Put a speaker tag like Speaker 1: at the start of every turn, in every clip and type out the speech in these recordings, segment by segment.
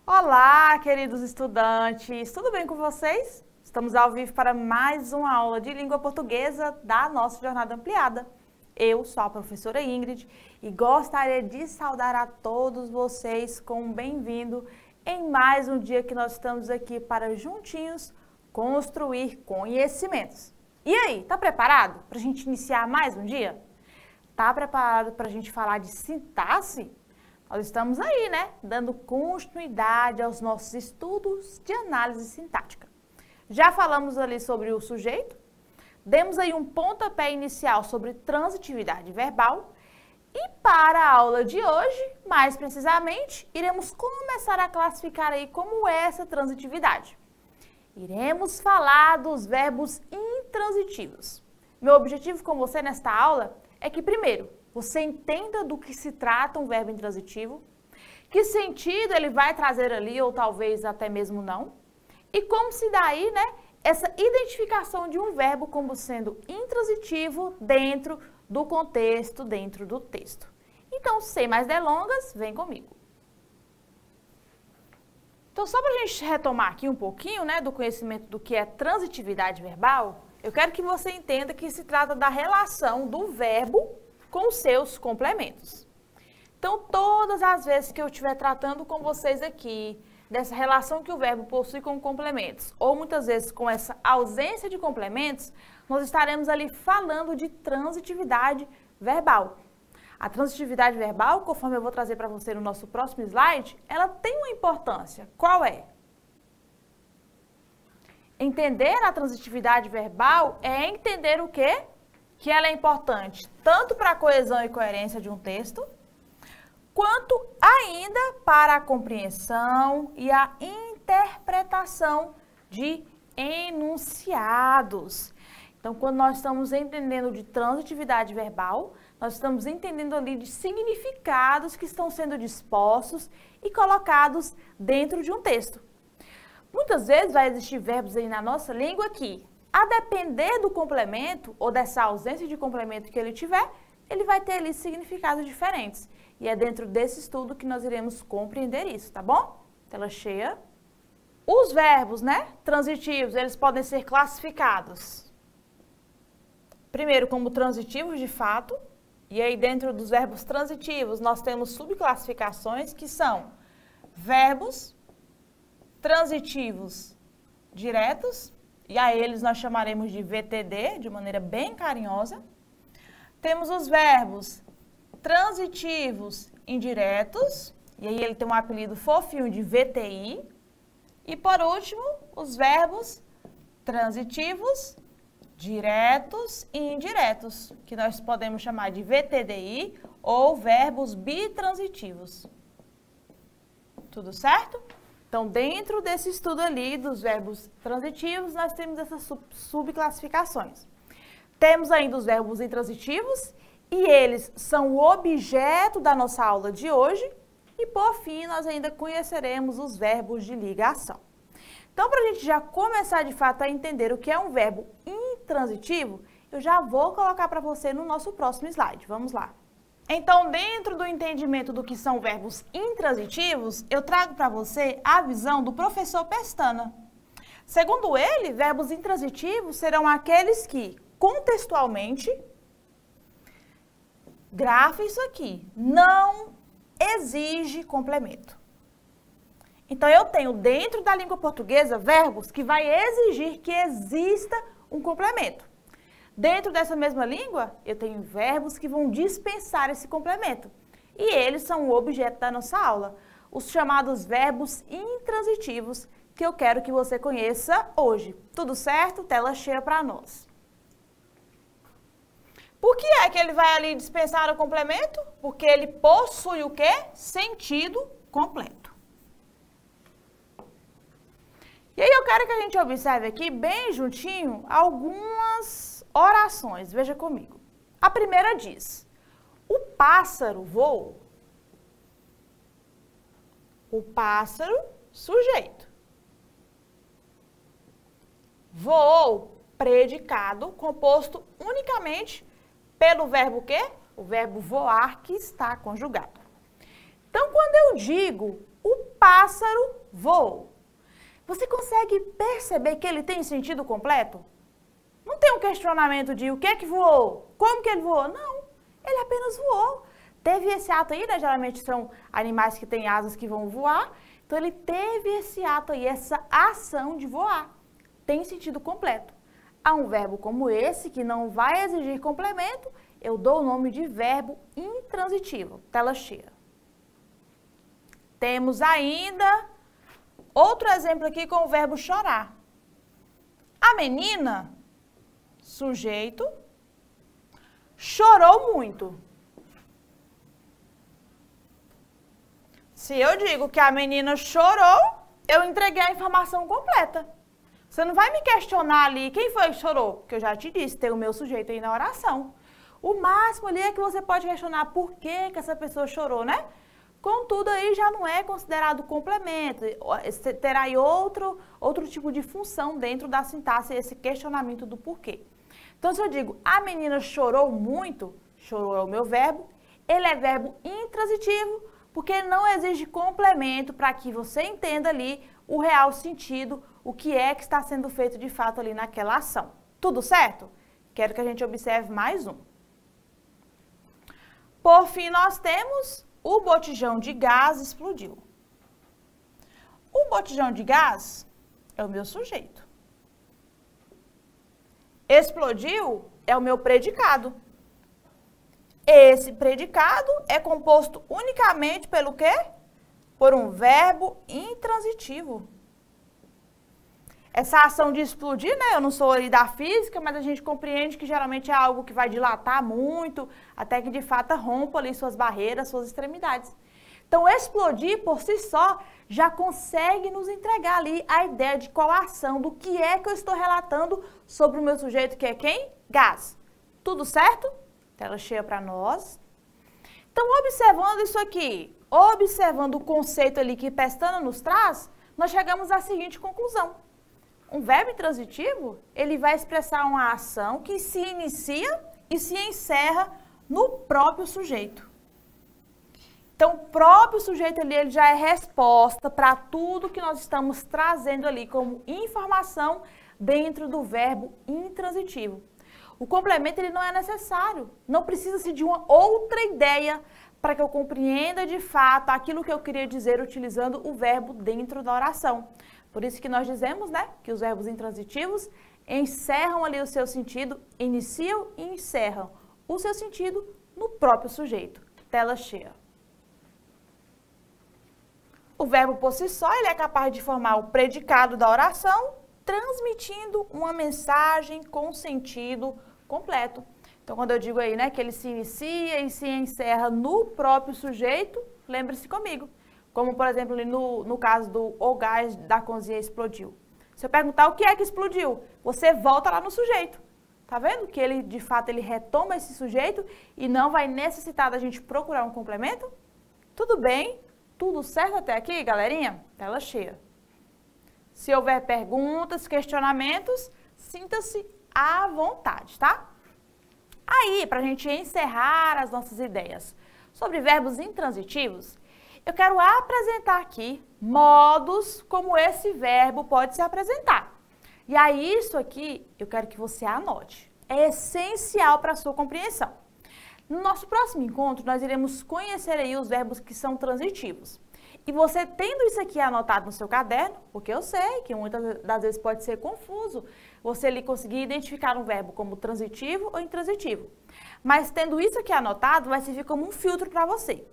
Speaker 1: Olá, queridos estudantes! Tudo bem com vocês? Estamos ao vivo para mais uma aula de língua portuguesa da nossa jornada ampliada. Eu sou a professora Ingrid e gostaria de saudar a todos vocês com um bem-vindo em mais um dia que nós estamos aqui para juntinhos construir conhecimentos. E aí, tá preparado para a gente iniciar mais um dia? Tá preparado para a gente falar de sintaxe? Nós estamos aí, né, dando continuidade aos nossos estudos de análise sintática. Já falamos ali sobre o sujeito, demos aí um pontapé inicial sobre transitividade verbal e para a aula de hoje, mais precisamente, iremos começar a classificar aí como é essa transitividade. Iremos falar dos verbos intransitivos. Meu objetivo com você nesta aula é que, primeiro, você entenda do que se trata um verbo intransitivo, que sentido ele vai trazer ali, ou talvez até mesmo não, e como se dá aí, né, essa identificação de um verbo como sendo intransitivo dentro do contexto, dentro do texto. Então, sem mais delongas, vem comigo. Então, só para a gente retomar aqui um pouquinho, né, do conhecimento do que é transitividade verbal, eu quero que você entenda que se trata da relação do verbo com os seus complementos. Então, todas as vezes que eu estiver tratando com vocês aqui, dessa relação que o verbo possui com complementos, ou muitas vezes com essa ausência de complementos, nós estaremos ali falando de transitividade verbal. A transitividade verbal, conforme eu vou trazer para você no nosso próximo slide, ela tem uma importância. Qual é? Entender a transitividade verbal é entender o quê? Que ela é importante tanto para a coesão e coerência de um texto, quanto ainda para a compreensão e a interpretação de enunciados. Então, quando nós estamos entendendo de transitividade verbal, nós estamos entendendo ali de significados que estão sendo dispostos e colocados dentro de um texto. Muitas vezes vai existir verbos aí na nossa língua que, a depender do complemento ou dessa ausência de complemento que ele tiver, ele vai ter ali significados diferentes. E é dentro desse estudo que nós iremos compreender isso, tá bom? Tela cheia. Os verbos, né, transitivos, eles podem ser classificados. Primeiro, como transitivos de fato. E aí, dentro dos verbos transitivos, nós temos subclassificações que são verbos transitivos diretos. E a eles nós chamaremos de VTD, de maneira bem carinhosa. Temos os verbos transitivos indiretos, e aí ele tem um apelido fofinho de VTI. E por último, os verbos transitivos diretos e indiretos, que nós podemos chamar de VTDI ou verbos bitransitivos. Tudo certo? Então, dentro desse estudo ali dos verbos transitivos, nós temos essas subclassificações. Temos ainda os verbos intransitivos, e eles são o objeto da nossa aula de hoje. E, por fim, nós ainda conheceremos os verbos de ligação. Então, para a gente já começar, de fato, a entender o que é um verbo intransitivo, eu já vou colocar para você no nosso próximo slide. Vamos lá. Então, dentro do entendimento do que são verbos intransitivos, eu trago para você a visão do professor Pestana. Segundo ele, verbos intransitivos serão aqueles que, contextualmente, grafa isso aqui, não exige complemento. Então, eu tenho dentro da língua portuguesa verbos que vai exigir que exista um complemento. Dentro dessa mesma língua, eu tenho verbos que vão dispensar esse complemento. E eles são o objeto da nossa aula, os chamados verbos intransitivos, que eu quero que você conheça hoje. Tudo certo? Tela cheia para nós. Por que é que ele vai ali dispensar o complemento? Porque ele possui o quê? Sentido completo. E aí eu quero que a gente observe aqui, bem juntinho, algumas orações. Veja comigo. A primeira diz: o pássaro voou. O pássaro, sujeito. Voou, predicado, composto unicamente pelo verbo quê? O verbo voar, que está conjugado. Então, quando eu digo o pássaro voou. Você consegue perceber que ele tem sentido completo? Não tem um questionamento de o que é que voou, como que ele voou. Não, ele apenas voou. Teve esse ato aí, né? Geralmente são animais que têm asas que vão voar. Então, ele teve esse ato aí, essa ação de voar. Tem sentido completo. A um verbo como esse, que não vai exigir complemento, eu dou o nome de verbo intransitivo. Tela cheia. Temos ainda outro exemplo aqui com o verbo chorar. A menina, sujeito, chorou muito. Se eu digo que a menina chorou, eu entreguei a informação completa. Você não vai me questionar ali quem foi que chorou, porque eu já te disse, tem o meu sujeito aí na oração. O máximo ali é que você pode questionar por que essa pessoa chorou, né? Contudo, aí já não é considerado complemento, terá aí outro tipo de função dentro da sintaxe, esse questionamento do porquê. Então, se eu digo, a menina chorou muito, chorou é o meu verbo, ele é verbo intransitivo, porque não exige complemento para que você entenda ali o real sentido, o que é que está sendo feito de fato ali naquela ação. Tudo certo? Quero que a gente observe mais um. Por fim, nós temos o botijão de gás explodiu. O botijão de gás é o meu sujeito. Explodiu é o meu predicado. Esse predicado é composto unicamente pelo quê? Por um verbo intransitivo. Essa ação de explodir, né? Eu não sou ali da física, mas a gente compreende que geralmente é algo que vai dilatar muito, até que de fato rompa ali suas barreiras, suas extremidades. Então, explodir por si só já consegue nos entregar ali a ideia de qual a ação, do que é que eu estou relatando sobre o meu sujeito, que é quem? Gás. Tudo certo? Tela cheia para nós. Então, observando isso aqui, observando o conceito ali que Pestana nos traz, nós chegamos à seguinte conclusão. Um verbo intransitivo, ele vai expressar uma ação que se inicia e se encerra no próprio sujeito. Então, o próprio sujeito ali, ele já é resposta para tudo que nós estamos trazendo ali como informação dentro do verbo intransitivo. O complemento, ele não é necessário, não precisa-se de uma outra ideia para que eu compreenda de fato aquilo que eu queria dizer utilizando o verbo dentro da oração. Por isso que nós dizemos, né, que os verbos intransitivos encerram ali o seu sentido, iniciam e encerram o seu sentido no próprio sujeito. Tela cheia. O verbo por si só, ele é capaz de formar o predicado da oração, transmitindo uma mensagem com sentido completo. Então, quando eu digo aí, né, que ele se inicia e se encerra no próprio sujeito, lembre-se comigo. Como, por exemplo, ali no caso do o gás da cozinha explodiu. Se eu perguntar o que é que explodiu, você volta lá no sujeito. Tá vendo que ele, de fato, ele retoma esse sujeito e não vai necessitar da gente procurar um complemento? Tudo bem? Tudo certo até aqui, galerinha? Tela cheia. Se houver perguntas, questionamentos, sinta-se à vontade, tá? Aí, para a gente encerrar as nossas ideias sobre verbos intransitivos, eu quero apresentar aqui modos como esse verbo pode se apresentar. E aí, isso aqui, eu quero que você anote. É essencial para a sua compreensão. No nosso próximo encontro, nós iremos conhecer aí os verbos que são transitivos. E você tendo isso aqui anotado no seu caderno, porque eu sei que muitas das vezes pode ser confuso, você ali conseguir identificar um verbo como transitivo ou intransitivo. Mas tendo isso aqui anotado, vai servir como um filtro para você.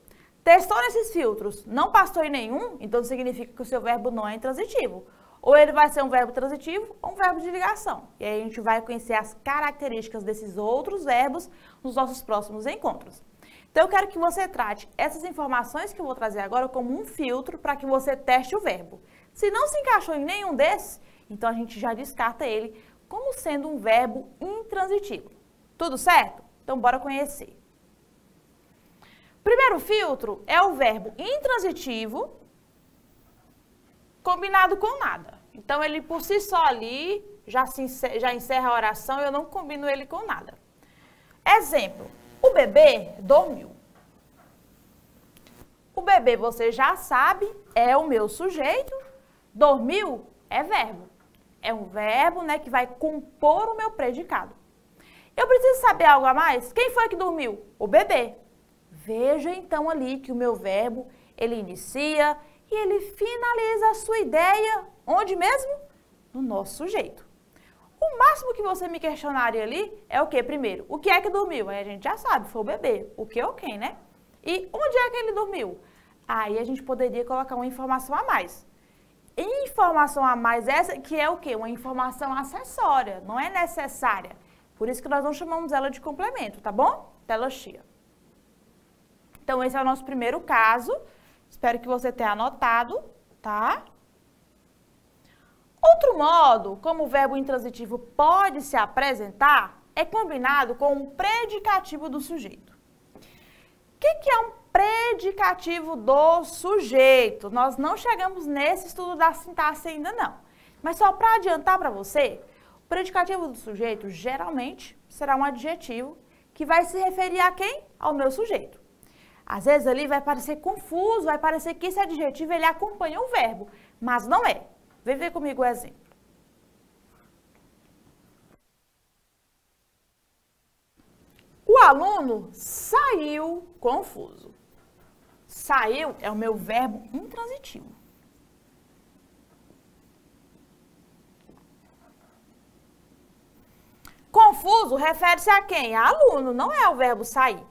Speaker 1: Testou nesses filtros, não passou em nenhum, então significa que o seu verbo não é intransitivo. Ou ele vai ser um verbo transitivo ou um verbo de ligação. E aí a gente vai conhecer as características desses outros verbos nos nossos próximos encontros. Então eu quero que você trate essas informações que eu vou trazer agora como um filtro para que você teste o verbo. Se não se encaixou em nenhum desses, então a gente já descarta ele como sendo um verbo intransitivo. Tudo certo? Então bora conhecer. Primeiro filtro é o verbo intransitivo combinado com nada. Então, ele por si só ali já encerra a oração e eu não combino ele com nada. Exemplo, o bebê dormiu. O bebê, você já sabe, é o meu sujeito. Dormiu é verbo. É um verbo, né, que vai compor o meu predicado. Eu preciso saber algo a mais? Quem foi que dormiu? O bebê. Veja então ali que o meu verbo, ele inicia e ele finaliza a sua ideia, onde mesmo? No nosso sujeito. O máximo que você me questionaria ali é o que primeiro? O que é que dormiu? Aí a gente já sabe, foi o bebê. O que ou quem, né? E onde é que ele dormiu? Aí a gente poderia colocar uma informação a mais. Informação a mais essa que é o quê? Uma informação acessória, não é necessária. Por isso que nós não chamamos ela de complemento, tá bom? Tela cheia. Então, esse é o nosso primeiro caso. Espero que você tenha anotado, tá? Outro modo, como o verbo intransitivo pode se apresentar, é combinado com o predicativo do sujeito. O que é um predicativo do sujeito? Nós não chegamos nesse estudo da sintaxe ainda não. Mas só para adiantar para você, o predicativo do sujeito geralmente será um adjetivo que vai se referir a quem? Ao meu sujeito. Às vezes ali vai parecer confuso, vai parecer que esse adjetivo ele acompanha o verbo, mas não é. Vem ver comigo o exemplo. O aluno saiu confuso. Saiu é o meu verbo intransitivo. Confuso refere-se a quem? A aluno, não é o verbo sair.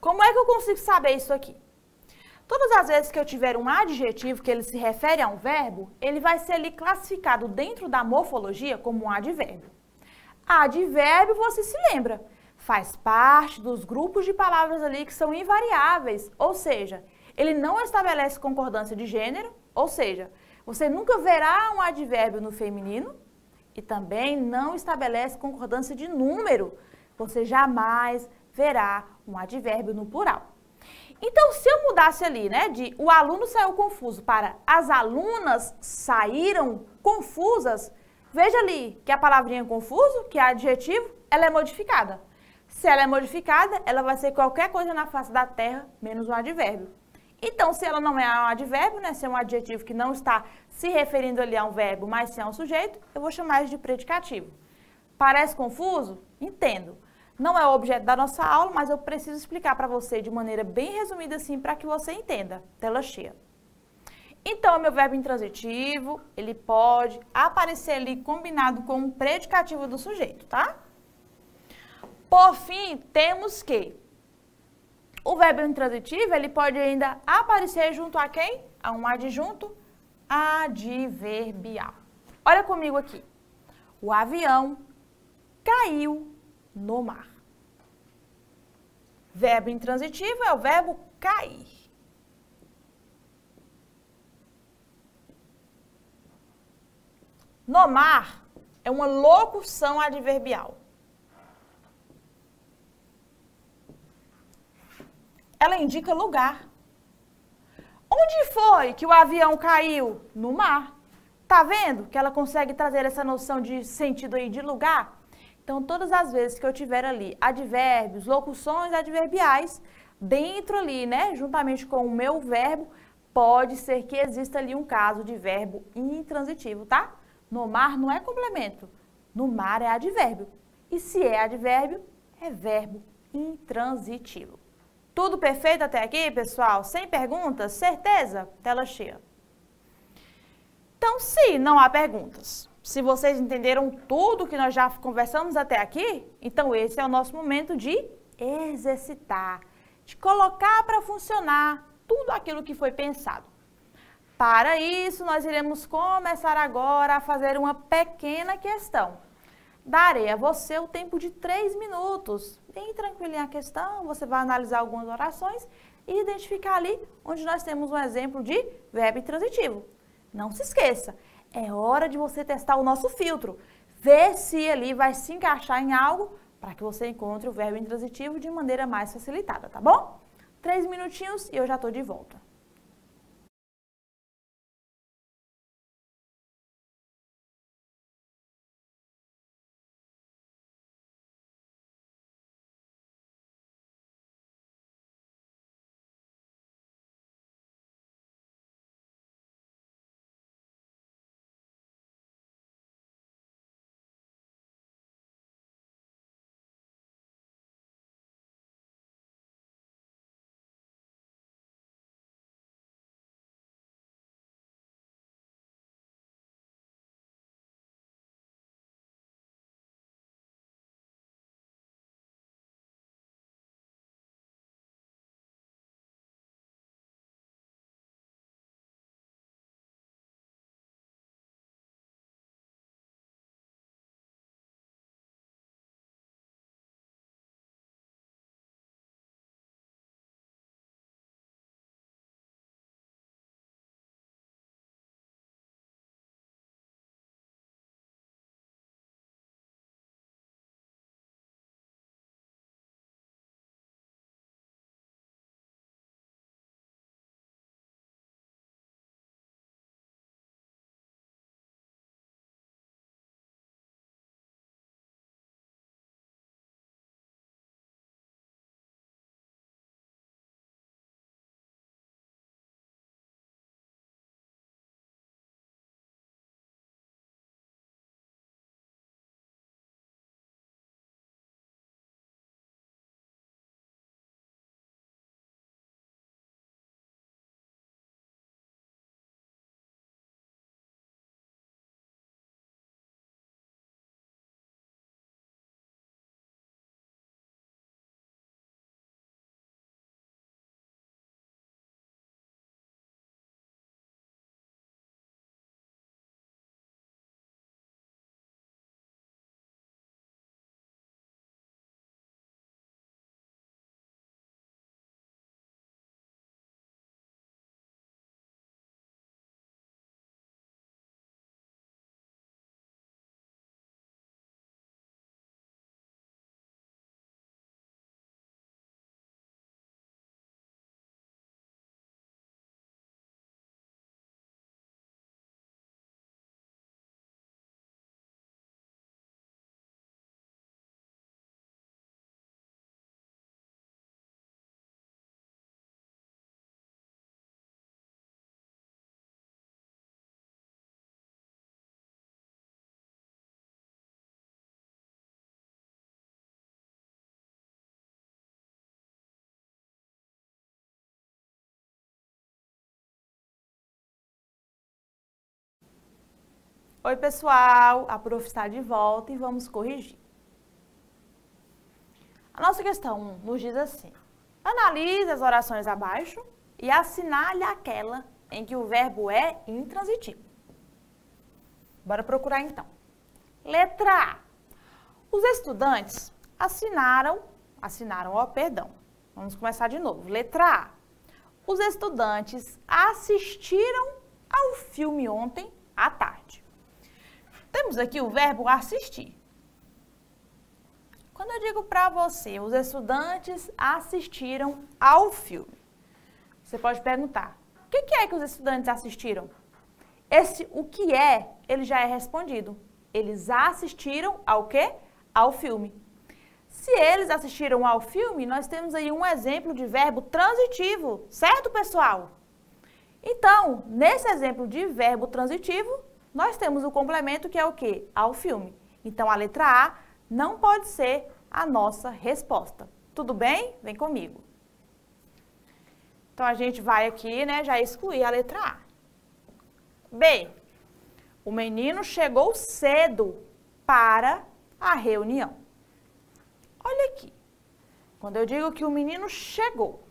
Speaker 1: Como é que eu consigo saber isso aqui? Todas as vezes que eu tiver um adjetivo que ele se refere a um verbo, ele vai ser ali classificado dentro da morfologia como um advérbio. Advérbio, você se lembra, faz parte dos grupos de palavras ali que são invariáveis, ou seja, ele não estabelece concordância de gênero, ou seja, você nunca verá um advérbio no feminino e também não estabelece concordância de número, você jamais verá um advérbio no plural. Então, se eu mudasse ali, né, de o aluno saiu confuso para as alunas saíram confusas, veja ali que a palavrinha confuso, que é adjetivo, ela é modificada. Se ela é modificada, ela vai ser qualquer coisa na face da terra, menos um advérbio. Então, se ela não é um advérbio, né, se é um adjetivo que não está se referindo ali a um verbo, mas sim a um sujeito, eu vou chamar isso de predicativo. Parece confuso? Entendo. Não é o objeto da nossa aula, mas eu preciso explicar para você de maneira bem resumida assim, para que você entenda. Tela cheia. Então, o meu verbo intransitivo, ele pode aparecer ali combinado com o predicativo do sujeito, tá? Por fim, temos que o verbo intransitivo, ele pode ainda aparecer junto a quem? A um adjunto adverbial. Olha comigo aqui. O avião caiu no mar. Verbo intransitivo é o verbo cair. No mar é uma locução adverbial. Ela indica lugar. Onde foi que o avião caiu? No mar. Tá vendo que ela consegue trazer essa noção de sentido aí de lugar? Então, todas as vezes que eu tiver ali advérbios, locuções adverbiais, dentro ali, né, juntamente com o meu verbo, pode ser que exista ali um caso de verbo intransitivo, tá? No mar não é complemento, no mar é advérbio. E se é advérbio, é verbo intransitivo. Tudo perfeito até aqui, pessoal? Sem perguntas? Certeza? Tela cheia. Então, se não há perguntas, se vocês entenderam tudo que nós já conversamos até aqui, então esse é o nosso momento de exercitar, de colocar para funcionar tudo aquilo que foi pensado. Para isso, nós iremos começar agora a fazer uma pequena questão. Darei a você o tempo de 3 minutos. Bem tranquilinha a questão, você vai analisar algumas orações e identificar ali onde nós temos um exemplo de verbo intransitivo. Não se esqueça, é hora de você testar o nosso filtro. Ver se ali vai se encaixar em algo para que você encontre o verbo intransitivo de maneira mais facilitada, tá bom? 3 minutinhos e eu já estou de volta. Oi, pessoal, a prof está de volta e vamos corrigir. A nossa questão 1 nos diz assim: analise as orações abaixo e assinale aquela em que o verbo é intransitivo. Bora procurar então. Letra A. Os estudantes assinaram, Vamos começar de novo. Letra A. Os estudantes assistiram ao filme ontem à tarde. Temos aqui o verbo assistir. Quando eu digo para você, os estudantes assistiram ao filme, você pode perguntar, o que é que os estudantes assistiram? O que é, ele já é respondido. Eles assistiram ao quê? Ao filme. Se eles assistiram ao filme, nós temos aí um exemplo de verbo transitivo, certo, pessoal? Então, nesse exemplo de verbo transitivo, nós temos o complemento que é o quê? Ao filme. Então, a letra A não pode ser a nossa resposta. Tudo bem? Vem comigo. Então, a gente vai aqui, né, já excluir a letra A. B. O menino chegou cedo para a reunião. Olha aqui. Quando eu digo que o menino chegou,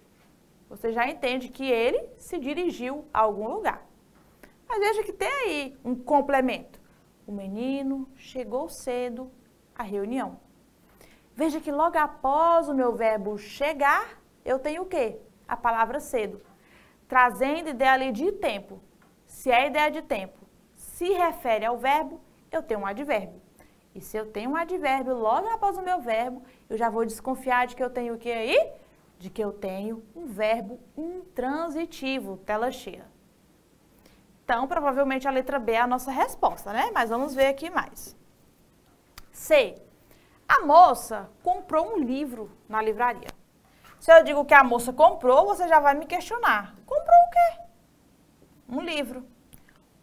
Speaker 1: você já entende que ele se dirigiu a algum lugar. Mas veja que tem aí um complemento. O menino chegou cedo à reunião. Veja que logo após o meu verbo chegar, eu tenho o quê? A palavra cedo. Trazendo ideia ali de tempo. Se a ideia de tempo se refere ao verbo, eu tenho um advérbio. E se eu tenho um advérbio logo após o meu verbo, eu já vou desconfiar de que eu tenho o que aí? De que eu tenho um verbo intransitivo, tela cheia. Então, provavelmente a letra B é a nossa resposta, né? Mas vamos ver aqui mais. C. A moça comprou um livro na livraria. Se eu digo que a moça comprou, você já vai me questionar. Comprou o quê? Um livro.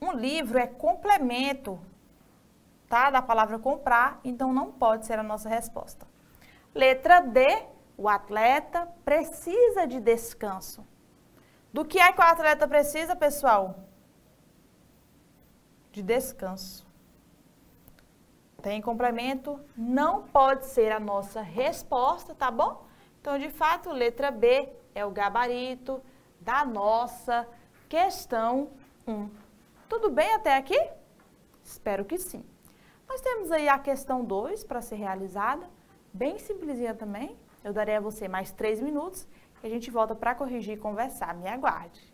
Speaker 1: Um livro é complemento, tá? Da palavra comprar, então não pode ser a nossa resposta. Letra D. O atleta precisa de descanso. Do que é que o atleta precisa, pessoal? De descanso. Tem complemento? Não pode ser a nossa resposta, tá bom? Então, de fato, letra B é o gabarito da nossa questão 1. Tudo bem até aqui? Espero que sim. Nós temos aí a questão 2 para ser realizada, bem simplesinha também. Eu darei a você mais 3 minutos e a gente volta para corrigir e conversar. Me aguarde.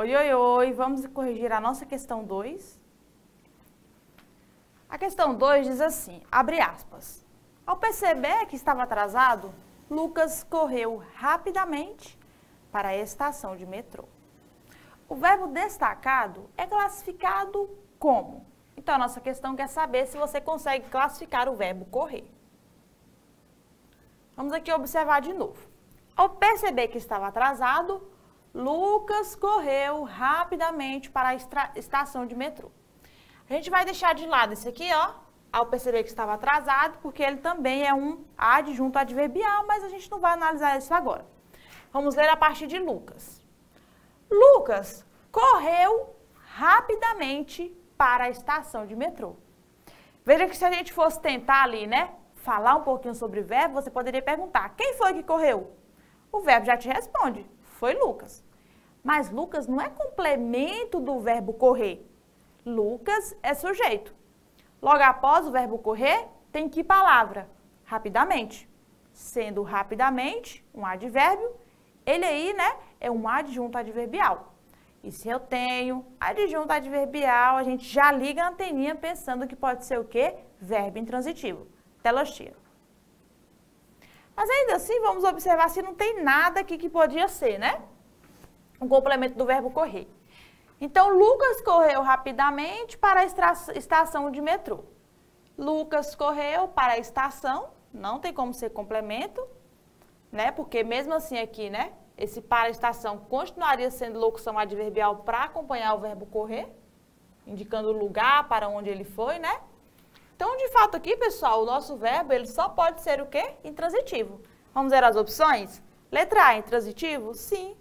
Speaker 1: Oi, oi, oi, vamos corrigir a nossa questão 2. A questão 2 diz assim, abre aspas. Ao perceber que estava atrasado, Lucas correu rapidamente para a estação de metrô. O verbo destacado é classificado como? Então, a nossa questão quer saber se você consegue classificar o verbo correr. Vamos aqui observar de novo. Ao perceber que estava atrasado, Lucas correu rapidamente para a estação de metrô. A gente vai deixar de lado esse aqui, ó, ao perceber que estava atrasado, porque ele também é um adjunto adverbial, mas a gente não vai analisar isso agora. Vamos ler a partir de Lucas. Lucas correu rapidamente para a estação de metrô. Veja que se a gente fosse tentar ali, né, falar um pouquinho sobre o verbo, você poderia perguntar, quem foi que correu? O verbo já te responde. Foi Lucas. Mas Lucas não é complemento do verbo correr. Lucas é sujeito. Logo após o verbo correr, tem que palavra? Rapidamente. Sendo rapidamente um advérbio, ele aí, né, é um adjunto adverbial. E se eu tenho adjunto adverbial, a gente já liga a anteninha pensando que pode ser o quê? Verbo intransitivo. Telostia. Mas ainda assim, vamos observar se não tem nada aqui que podia ser, né? Um complemento do verbo correr. Então, Lucas correu rapidamente para a estação de metrô. Lucas correu para a estação, não tem como ser complemento, né? Porque mesmo assim aqui, né? Esse para a estação continuaria sendo locução adverbial para acompanhar o verbo correr, indicando o lugar para onde ele foi, né? Então, de fato aqui, pessoal, o nosso verbo, ele só pode ser o quê? Intransitivo. Vamos ver as opções? Letra A, intransitivo? Sim.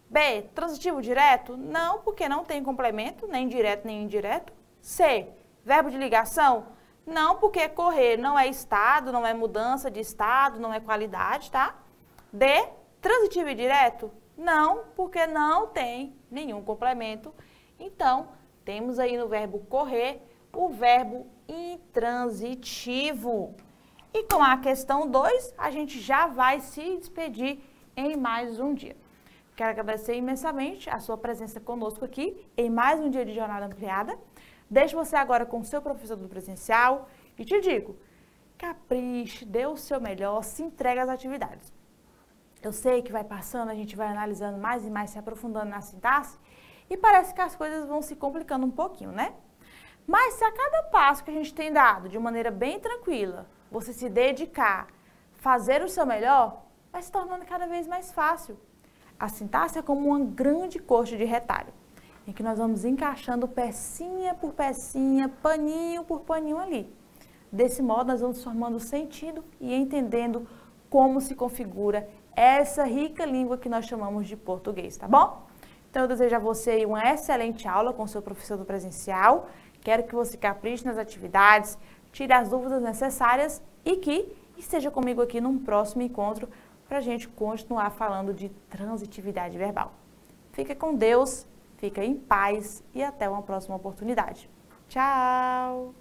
Speaker 1: B, transitivo direto? Não, porque não tem complemento, nem direto nem indireto. C, verbo de ligação? Não, porque correr não é estado, não é mudança de estado, não é qualidade, tá? D, transitivo e direto? Não, porque não tem nenhum complemento. Então, temos aí no verbo correr o verbo intransitivo. E com a questão 2, a gente já vai se despedir em mais um dia. Quero agradecer imensamente a sua presença conosco aqui em mais um dia de jornada ampliada. Deixo você agora com o seu professor do presencial e te digo, capriche, dê o seu melhor, se entregue às atividades. Eu sei que vai passando, a gente vai analisando mais e mais, se aprofundando na sintaxe e parece que as coisas vão se complicando um pouquinho, né? Mas se a cada passo que a gente tem dado de maneira bem tranquila, você se dedicar, fazer o seu melhor, vai se tornando cada vez mais fácil. A sintaxe é como uma grande coxa de retalho, em que nós vamos encaixando pecinha por pecinha, paninho por paninho ali. Desse modo, nós vamos formando sentido e entendendo como se configura essa rica língua que nós chamamos de português, tá bom? Então, eu desejo a você uma excelente aula com o seu professor do presencial. Quero que você capriche nas atividades, tire as dúvidas necessárias e que esteja comigo aqui num próximo encontro para a gente continuar falando de transitividade verbal. Fica com Deus, fica em paz e até uma próxima oportunidade. Tchau!